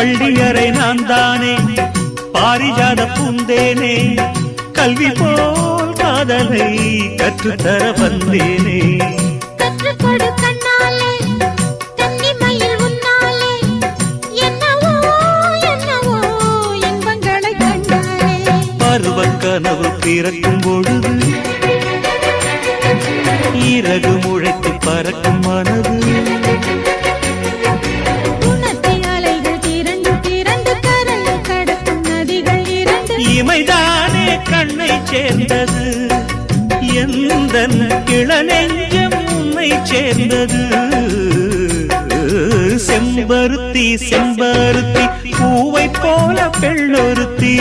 பள்ளியறை நான் தானே பாரிஜாத பூந்தேனே கல்வி போல் காதலை கற்றுத்தர வந்தேனே கற்றுக்கொடு கண்ணாலே தன்னிமையில் உன்னாலே என்னவோ என்னவோ இன்பங்களை கண்டாலே பருவக் கனவு பிறக்கும் பொழுது இறகு முளைத்து பறக்கும் மனது இமைதானே கண்ணை சேர்ந்தது எந்தன் இளநெஞ்சம் உன்னை சேர்ந்தது செம்பருத்தி செம்பருத்தி பூவை போல பெண்ணொருத்தி